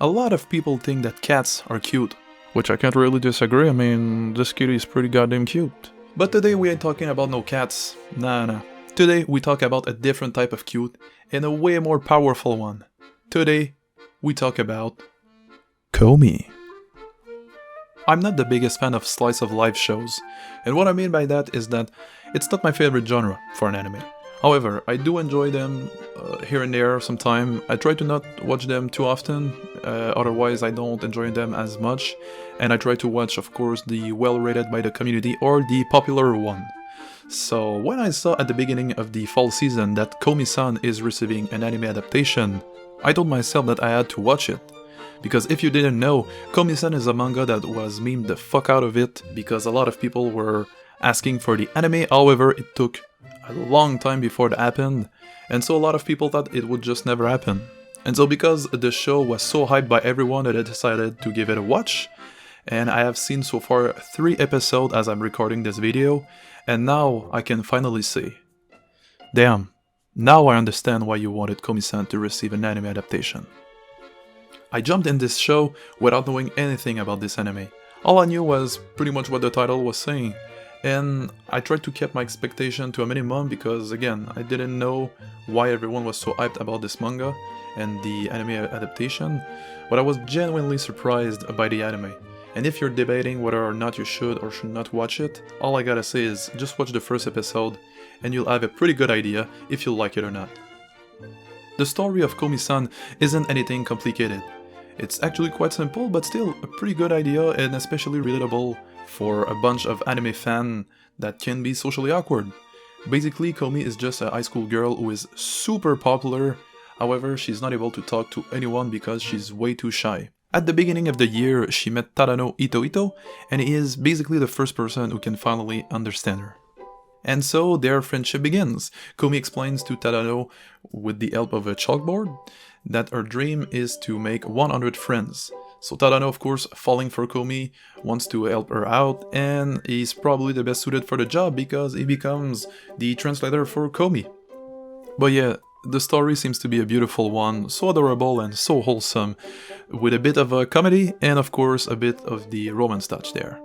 a lot of people think that cats are cute, which I can't really disagree. I mean, this kitty is pretty goddamn cute. But today we ain't talking about no cats, nah. Today we talk about a different type of cute, and a way more powerful one. Today we talk about Komi. I'm not the biggest fan of slice of life shows, and what I mean by that is that it's not my favorite genre for an anime. However, I do enjoy them here and there sometime. I try to not watch them too often, otherwise I don't enjoy them as much, and I try to watch, of course, the well-rated by the community or the popular one. So when I saw at the beginning of the fall season that Komi-san is receiving an anime adaptation, I told myself that I had to watch it. Because if you didn't know, Komi-san is a manga that was memed the fuck out of it, because a lot of people were asking for the anime. However, it took a long time before it happened, and so a lot of people thought it would just never happen. And so because the show was so hyped by everyone that I decided to give it a watch, and I have seen so far 3 episodes as I'm recording this video, and now I can finally say, damn, now I understand why you wanted Komi-san to receive an anime adaptation. I jumped in this show without knowing anything about this anime. All I knew was pretty much what the title was saying, and I tried to keep my expectation to a minimum because, again, I didn't know why everyone was so hyped about this manga and the anime adaptation, but I was genuinely surprised by the anime. And if you're debating whether or not you should or should not watch it, all I gotta say is just watch the first episode and you'll have a pretty good idea if you'll like it or not. The story of Komi-san isn't anything complicated. It's actually quite simple, but still a pretty good idea and especially relatable for a bunch of anime fans that can be socially awkward. Basically, Komi is just a high school girl who is super popular, however she's not able to talk to anyone because she's way too shy. At the beginning of the year, she met Tadano Ito, and he is basically the first person who can finally understand her. And so their friendship begins. Komi explains to Tadano, with the help of a chalkboard, that her dream is to make 100 friends. So Tadano, of course, falling for Komi, wants to help her out, and he's probably the best suited for the job because he becomes the translator for Komi. But yeah, the story seems to be a beautiful one, so adorable and so wholesome, with a bit of a comedy and of course a bit of the romance touch there.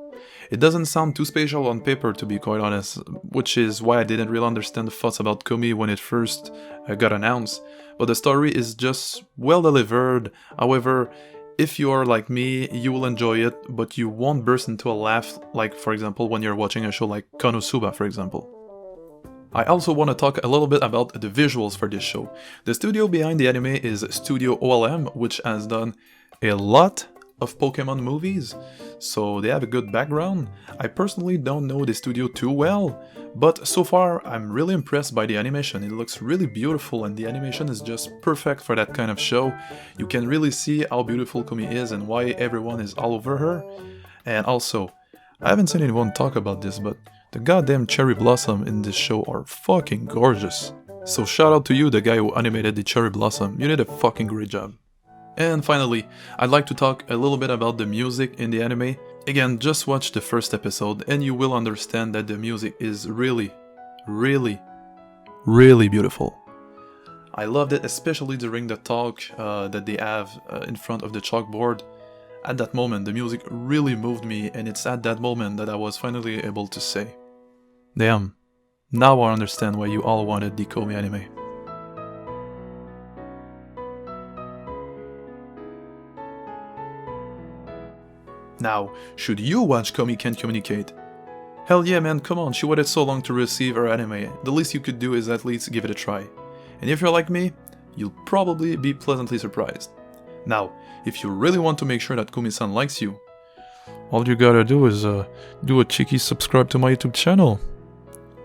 It doesn't sound too special on paper, to be quite honest, which is why I didn't really understand the thoughts about Komi when it first got announced, but the story is just well delivered. However, if you are like me, you will enjoy it, but you won't burst into a laugh, like for example when you're watching a show like Konosuba, for example. I also want to talk a little bit about the visuals for this show. The studio behind the anime is Studio OLM, which has done a lot of Pokemon movies, so they have a good background. I personally don't know the studio too well, but so far I'm really impressed by the animation. It looks really beautiful and the animation is just perfect for that kind of show. You can really see how beautiful Komi is and why everyone is all over her. And also, I haven't seen anyone talk about this, but the goddamn cherry blossom in this show are fucking gorgeous. So shout out to you, the guy who animated the cherry blossom. You did a fucking great job. And finally, I'd like to talk a little bit about the music in the anime. Again, just watch the first episode and you will understand that the music is really beautiful. I loved it, especially during the talk that they have in front of the chalkboard. At that moment, the music really moved me, and it's at that moment that I was finally able to say, damn, now I understand why you all wanted the Komi anime. Now, should you watch Komi Can't Communicate? Hell yeah man, come on, she waited so long to receive her anime, the least you could do is at least give it a try. And if you're like me, you'll probably be pleasantly surprised. Now, if you really want to make sure that Komi-san likes you, all you gotta do is do a cheeky subscribe to my YouTube channel.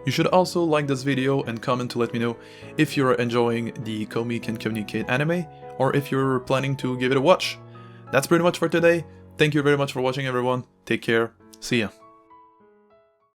You should also like this video and comment to let me know if you're enjoying the Komi Can't Communicate anime, or if you're planning to give it a watch. That's pretty much for today. Thank you very much for watching everyone, take care, see ya.